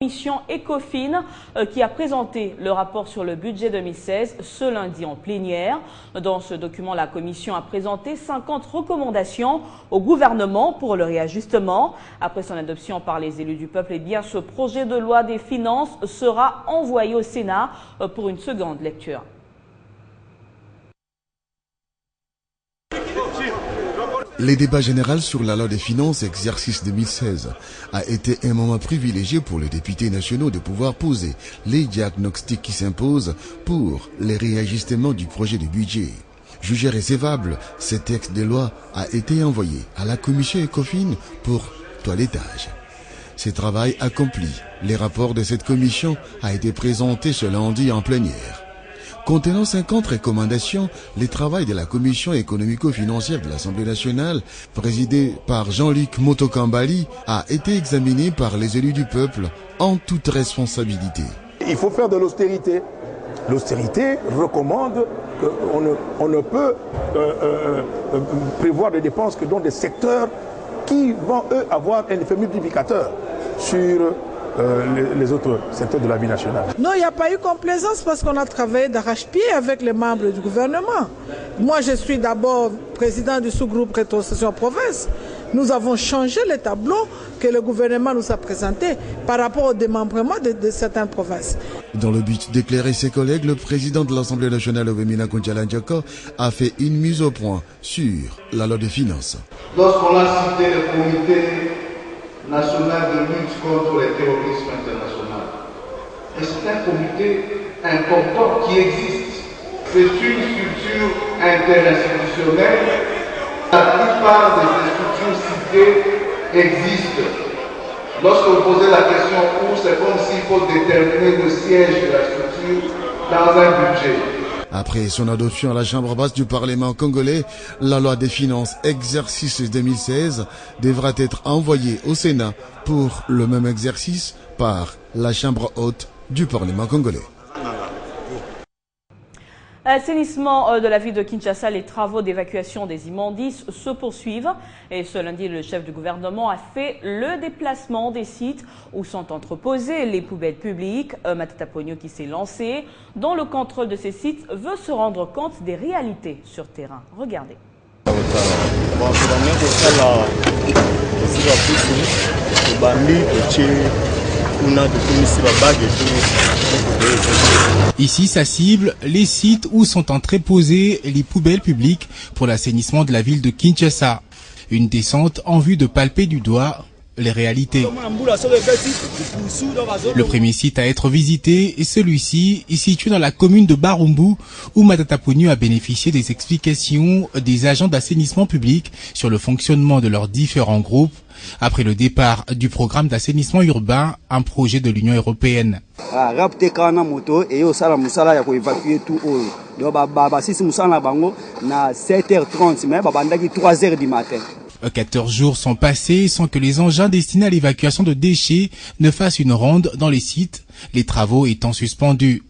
Commission ECOFIN qui a présenté le rapport sur le budget 2016 ce lundi en plénière. Dans ce document, la Commission a présenté 50 recommandations au gouvernement pour le réajustement. Après son adoption par les élus du peuple, ce projet de loi des finances sera envoyé au Sénat pour une seconde lecture. Le débat général sur la loi des finances exercice 2016 a été un moment privilégié pour les députés nationaux de pouvoir poser les diagnostics qui s'imposent pour les réajustements du projet de budget. Jugé recevable, ce texte de loi a été envoyé à la commission ECOFIN pour toilettage. Ce travail accompli, les rapports de cette commission a été présenté ce lundi en plénière. Contenant 50 recommandations, le travail de la commission économico-financière de l'Assemblée nationale, présidée par Jean-Luc Motokambali, a été examiné par les élus du peuple en toute responsabilité. Il faut faire de l'austérité. L'austérité recommande qu'on ne peut prévoir des dépenses que dans des secteurs qui vont, eux, avoir un effet multiplicateur sur les autres secteurs de la vie nationale. Non, il n'y a pas eu complaisance parce qu'on a travaillé d'arrache-pied avec les membres du gouvernement. Moi, je suis d'abord président du sous-groupe rétrocession province. Nous avons changé les tableaux que le gouvernement nous a présentés par rapport au démembrement de certaines provinces. Dans le but d'éclairer ses collègues, le président de l'Assemblée nationale, Ovemina Kontchalandjaka, a fait une mise au point sur la loi des finances. Lorsqu'on a cité le comité national de lutte contre le terrorisme international, et c'est un comité important qui existe. C'est une structure interinstitutionnelle. La plupart des structures citées existent. Lorsque vous posez la question où, c'est comme s'il faut déterminer le siège de la structure dans un budget. Après son adoption à la Chambre basse du Parlement congolais, la loi des finances exercice 2016 devra être envoyée au Sénat pour le même exercice par la Chambre haute du Parlement congolais. Assainissement de la ville de Kinshasa, les travaux d'évacuation des immondices se poursuivent. Et ce lundi, le chef du gouvernement a fait le déplacement des sites où sont entreposées les poubelles publiques. Matata Ponyo, qui s'est lancé dans le contrôle de ces sites, veut se rendre compte des réalités sur terrain. Regardez. Ici, sa cible, les sites où sont entreposées les poubelles publiques pour l'assainissement de la ville de Kinshasa. Une descente en vue de palper du doigt les réalités. Le premier site à être visité est celui-ci, situé dans la commune de Barumbu, où Matata Ponyo a bénéficié des explications des agents d'assainissement public sur le fonctionnement de leurs différents groupes après le départ du programme d'assainissement urbain, un projet de l'Union européenne. 14 jours sont passés sans que les engins destinés à l'évacuation de déchets ne fassent une ronde dans les sites, les travaux étant suspendus.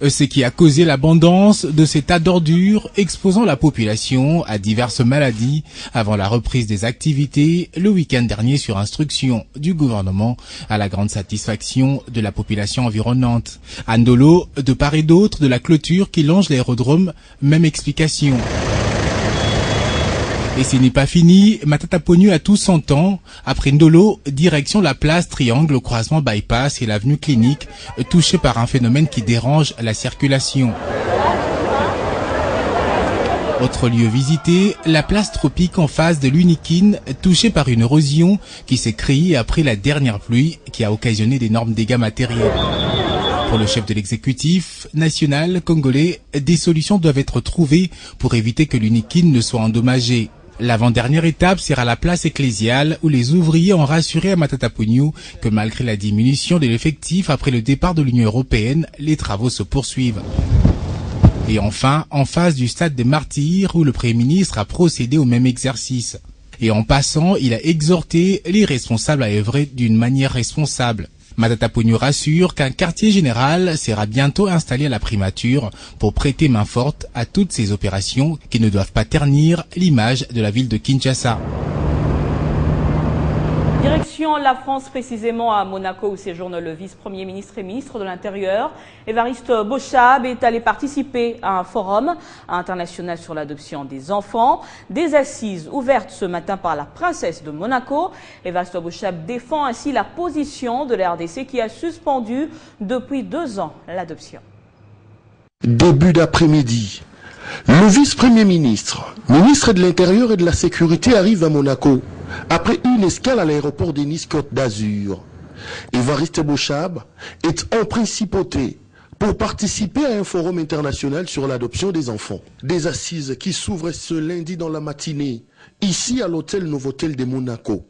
Ce qui a causé l'abondance de ces tas d'ordures exposant la population à diverses maladies avant la reprise des activités le week-end dernier sur instruction du gouvernement à la grande satisfaction de la population environnante. À Ndolo, de part et d'autre de la clôture qui longe l'aérodrome, même explication. Et ce n'est pas fini, Matata Ponyo a tout son temps. Après Ndolo, direction la place Triangle au croisement Bypass et l'avenue Clinique, touchée par un phénomène qui dérange la circulation. Autre lieu visité, la place Tropique en face de l'Unikin, touchée par une érosion qui s'est créée après la dernière pluie qui a occasionné d'énormes dégâts matériels. Pour le chef de l'exécutif national congolais, des solutions doivent être trouvées pour éviter que l'Unikin ne soit endommagée. L'avant-dernière étape sera la place ecclésiale où les ouvriers ont rassuré à Matata Ponyo que malgré la diminution de l'effectif après le départ de l'Union européenne, les travaux se poursuivent. Et enfin, en face du stade des Martyrs où le Premier ministre a procédé au même exercice. Et en passant, il a exhorté les responsables à œuvrer d'une manière responsable. Matata Ponyo rassure qu'un quartier général sera bientôt installé à la primature pour prêter main forte à toutes ces opérations qui ne doivent pas ternir l'image de la ville de Kinshasa. Direction la France, précisément à Monaco, où séjourne le vice-premier ministre et ministre de l'Intérieur. Évariste Bochab est allé participer à un forum international sur l'adoption des enfants. Des assises ouvertes ce matin par la princesse de Monaco. Évariste Bochab défend ainsi la position de la RDC qui a suspendu depuis 2 ans l'adoption. Début d'après-midi, le vice-premier ministre, ministre de l'Intérieur et de la Sécurité arrive à Monaco après une escale à l'aéroport de Nice-Côte d'Azur. Évariste Bochab est en principauté pour participer à un forum international sur l'adoption des enfants. Des assises qui s'ouvrent ce lundi dans la matinée, ici à l'hôtel Novotel de Monaco.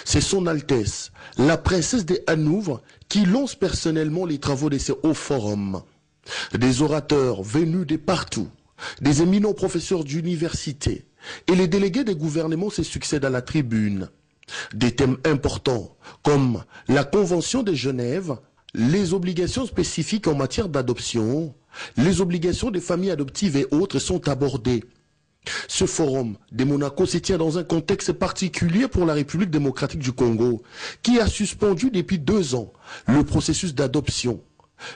C'est son Altesse, la princesse des Hanovres, qui lance personnellement les travaux de ce haut forum. Des orateurs venus de partout, des éminents professeurs d'université et les délégués des gouvernements se succèdent à la tribune. Des thèmes importants comme la Convention de Genève, les obligations spécifiques en matière d'adoption, les obligations des familles adoptives et autres sont abordés. Ce forum de Monaco se tient dans un contexte particulier pour la République démocratique du Congo, qui a suspendu depuis 2 ans le processus d'adoption.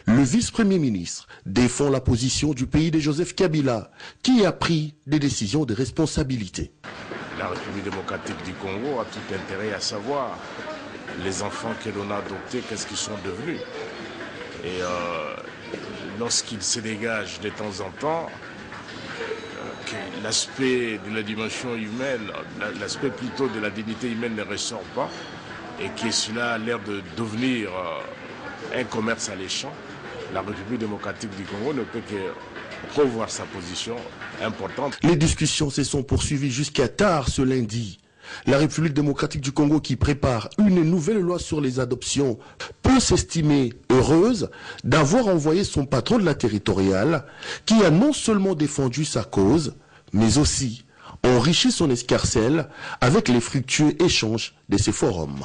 Le vice-premier ministre défend la position du pays de Joseph Kabila, qui a pris des décisions de responsabilité. La République démocratique du Congo a tout intérêt à savoir les enfants que l'on a adoptés, qu'est-ce qu'ils sont devenus. Et lorsqu'ils se dégagent de temps en temps, que l'aspect de la dimension humaine, l'aspect plutôt de la dignité humaine ne ressort pas, et que cela a l'air de devenir un commerce alléchant, la République démocratique du Congo ne peut que revoir sa position importante. Les discussions se sont poursuivies jusqu'à tard ce lundi. La République démocratique du Congo, qui prépare une nouvelle loi sur les adoptions, peut s'estimer heureuse d'avoir envoyé son patron de la territoriale, qui a non seulement défendu sa cause, mais aussi enrichi son escarcelle avec les fructueux échanges de ces forums.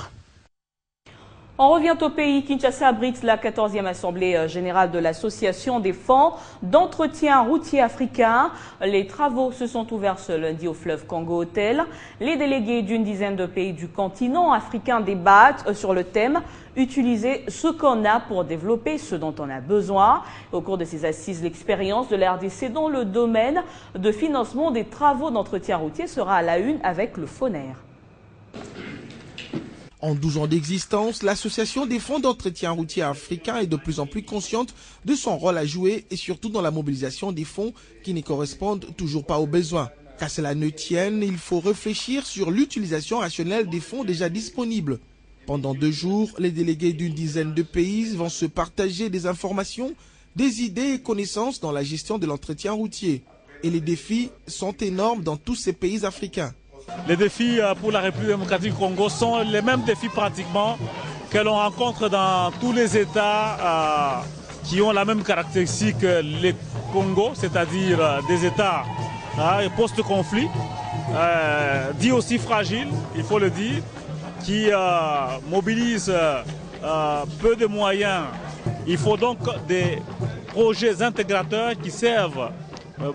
On revient au pays. Kinshasa abrite la 14e Assemblée générale de l'Association des fonds d'entretien routier africain. Les travaux se sont ouverts ce lundi au fleuve Congo Hotel. Les délégués d'une dizaine de pays du continent africain débattent sur le thème « Utiliser ce qu'on a pour développer ce dont on a besoin ». Au cours de ces assises, l'expérience de la RDC dans le domaine de financement des travaux d'entretien routier sera à la une avec le FONER. En 12 ans d'existence, l'Association des fonds d'entretien routier africain est de plus en plus consciente de son rôle à jouer et surtout dans la mobilisation des fonds qui ne correspondent toujours pas aux besoins. Qu'à cela ne tienne, il faut réfléchir sur l'utilisation rationnelle des fonds déjà disponibles. Pendant 2 jours, les délégués d'une dizaine de pays vont se partager des informations, des idées et connaissances dans la gestion de l'entretien routier. Et les défis sont énormes dans tous ces pays africains. Les défis pour la République démocratique du Congo sont les mêmes défis pratiquement que l'on rencontre dans tous les États qui ont la même caractéristique que les Congo, c'est-à-dire des États post-conflit, dits aussi fragiles, il faut le dire, qui mobilisent peu de moyens. Il faut donc des projets intégrateurs qui servent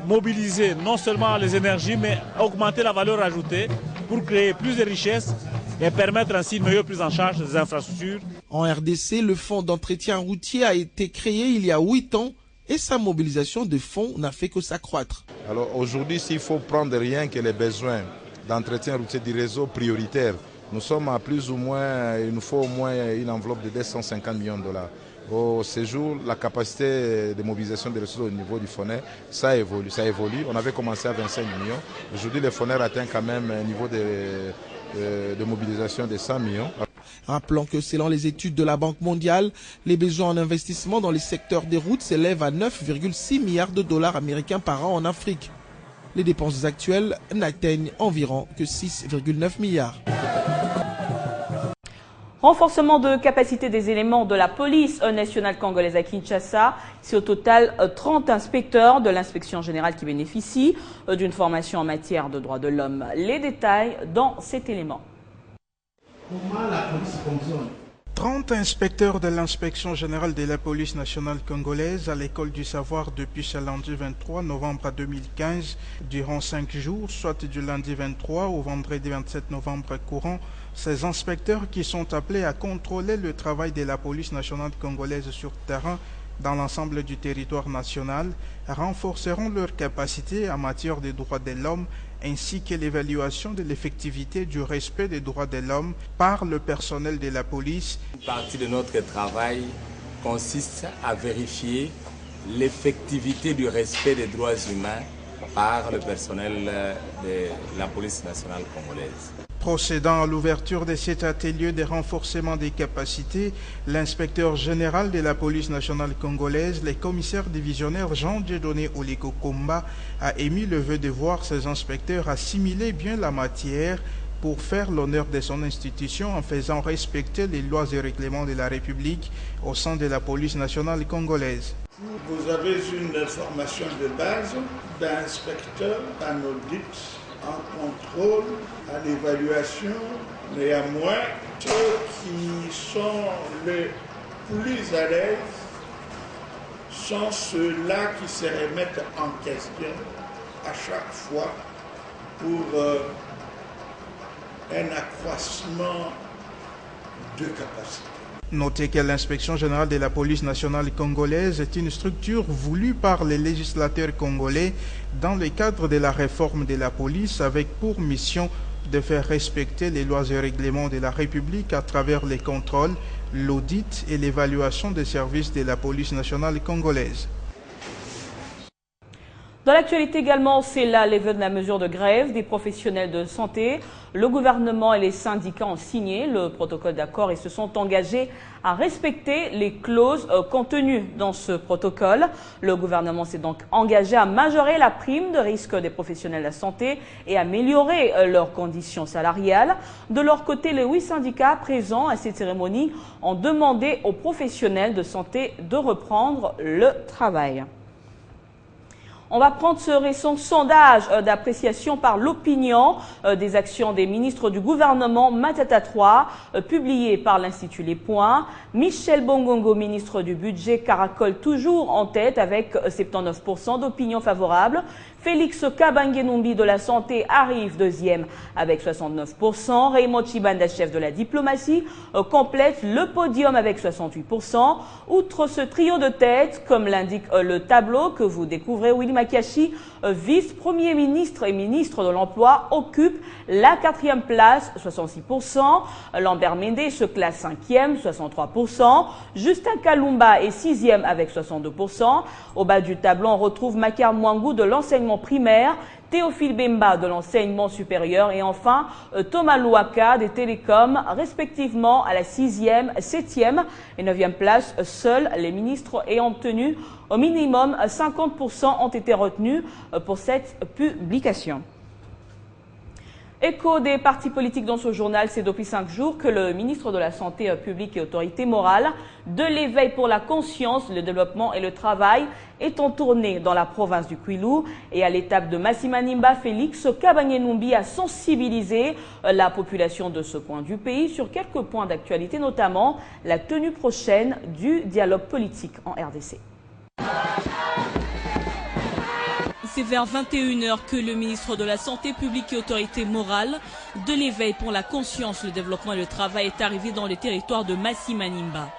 mobiliser non seulement les énergies, mais augmenter la valeur ajoutée pour créer plus de richesses et permettre ainsi une meilleure prise en charge des infrastructures. En RDC, le fonds d'entretien routier a été créé il y a 8 ans et sa mobilisation de fonds n'a fait que s'accroître. Alors aujourd'hui, s'il faut prendre rien que les besoins d'entretien routier du réseau prioritaire, nous sommes à plus ou moins, il nous faut au moins une enveloppe de 250 millions de dollars. Au séjour, la capacité de mobilisation des ressources au niveau du FONER, ça évolue. On avait commencé à 25 millions. Aujourd'hui, le FONER atteint quand même un niveau de mobilisation de 100 millions. Rappelons que selon les études de la Banque mondiale, les besoins en investissement dans les secteurs des routes s'élèvent à 9,6 milliards de dollars américains par an en Afrique. Les dépenses actuelles n'atteignent environ que 6,9 milliards. Renforcement de capacité des éléments de la police nationale congolaise à Kinshasa. C'est au total 30 inspecteurs de l'inspection générale qui bénéficient d'une formation en matière de droits de l'homme. Les détails dans cet élément. Comment la police fonctionne? 30 inspecteurs de l'inspection générale de la police nationale congolaise à l'école du savoir depuis ce lundi 23 novembre 2015 durant 5 jours, soit du lundi 23 au vendredi 27 novembre courant, Ces inspecteurs qui sont appelés à contrôler le travail de la police nationale congolaise sur terrain dans l'ensemble du territoire national renforceront leurs capacités en matière des droits de l'homme ainsi que l'évaluation de l'effectivité du respect des droits de l'homme par le personnel de la police. Une partie de notre travail consiste à vérifier l'effectivité du respect des droits humains par le personnel de la police nationale congolaise. Procédant à l'ouverture de cet atelier de renforcement des capacités, l'inspecteur général de la police nationale congolaise, le commissaire divisionnaire Jean-Dieudonné Oliko Komba, a émis le vœu de voir ses inspecteurs assimiler bien la matière pour faire l'honneur de son institution en faisant respecter les lois et règlements de la République au sein de la police nationale congolaise. Vous avez une formation de base d'inspecteur en audit, en contrôle, à l'évaluation. Néanmoins, ceux qui sont les plus à l'aise sont ceux-là qui se remettent en question à chaque fois pour un accroissement de capacité. Notez que l'inspection générale de la police nationale congolaise est une structure voulue par les législateurs congolais dans le cadre de la réforme de la police avec pour mission de faire respecter les lois et règlements de la République à travers les contrôles, l'audit et l'évaluation des services de la police nationale congolaise. Dans l'actualité également, c'est la levée de la mesure de grève des professionnels de santé. Le gouvernement et les syndicats ont signé le protocole d'accord et se sont engagés à respecter les clauses contenues dans ce protocole. Le gouvernement s'est donc engagé à majorer la prime de risque des professionnels de la santé et améliorer leurs conditions salariales. De leur côté, les 8 syndicats présents à cette cérémonie ont demandé aux professionnels de santé de reprendre le travail. On va prendre ce récent sondage d'appréciation par l'opinion des actions des ministres du gouvernement Matata 3, publié par l'Institut Les Points. Michel Bongongo, ministre du Budget, caracole toujours en tête avec 79% d'opinion favorable. Félix Kabange-Numbi de la Santé arrive deuxième avec 69%. Raymond Chibanda, chef de la diplomatie, complète le podium avec 68%. Outre ce trio de tête, comme l'indique le tableau que vous découvrez, Willy Makiashi, vice-premier ministre et ministre de l'Emploi, occupe la 4e place, 66%. Lambert Mende se classe 5e, 63%. Justin Kalumba est 6e avec 62%. Au bas du tableau, on retrouve Makar Mwangou de l'enseignement primaire, Théophile Bemba de l'enseignement supérieur et enfin Thomas Louaka des télécoms, respectivement à la 6e, 7e et 9e place. Seuls les ministres ayant obtenu au minimum 50% ont été retenus pour cette publication. Écho des partis politiques dans ce journal, c'est depuis 5 jours que le ministre de la Santé publique et Autorité morale, de l'éveil pour la conscience, le développement et le travail est en tournée dans la province du Kwilu. Et à l'étape de Massimanimba, Félix Kabange-Numbi a sensibilisé la population de ce coin du pays sur quelques points d'actualité, notamment la tenue prochaine du dialogue politique en RDC. C'est vers 21h que le ministre de la Santé publique et Autorité morale, de l'éveil pour la conscience, le développement et le travail est arrivé dans le territoire de Massimanimba.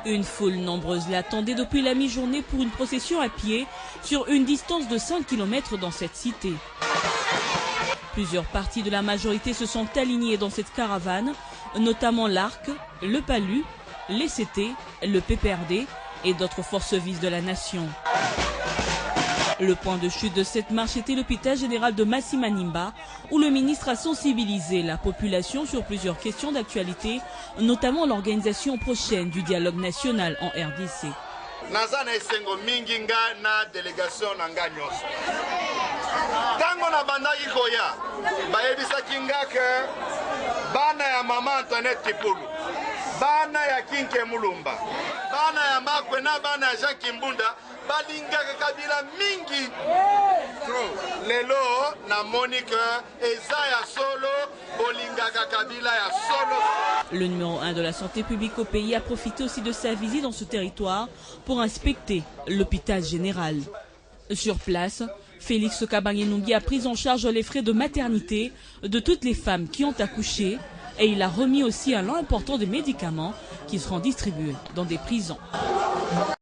Une foule nombreuse l'attendait depuis la mi-journée pour une procession à pied sur une distance de 5 km dans cette cité. Plusieurs partis de la majorité se sont alignés dans cette caravane, notamment l'ARC, le PALU, les CT, le PPRD et d'autres forces vives de la nation. Le point de chute de cette marche était l'hôpital général de Massimanimba, où le ministre a sensibilisé la population sur plusieurs questions d'actualité, notamment l'organisation prochaine du dialogue national en RDC. Naza na esengo mingi nga na délégation na nga nyonso. Tango na bandaki koya, bayebisaki nga ke bana ya mama Antoinette Kipulu, bana ya Kinke Mulumba, bana ya Makwe na bana ya Jean Kimbunda, balingaka Kabila mingi. Lelo na Monique eza ya solo, bolingaka Kabila ya solo. Le numéro 1 de la santé publique au pays a profité aussi de sa visite dans ce territoire pour inspecter l'hôpital général. Sur place, Félix Kabange-Numbi a pris en charge les frais de maternité de toutes les femmes qui ont accouché et il a remis aussi un lot important de médicaments qui seront distribués dans des prisons.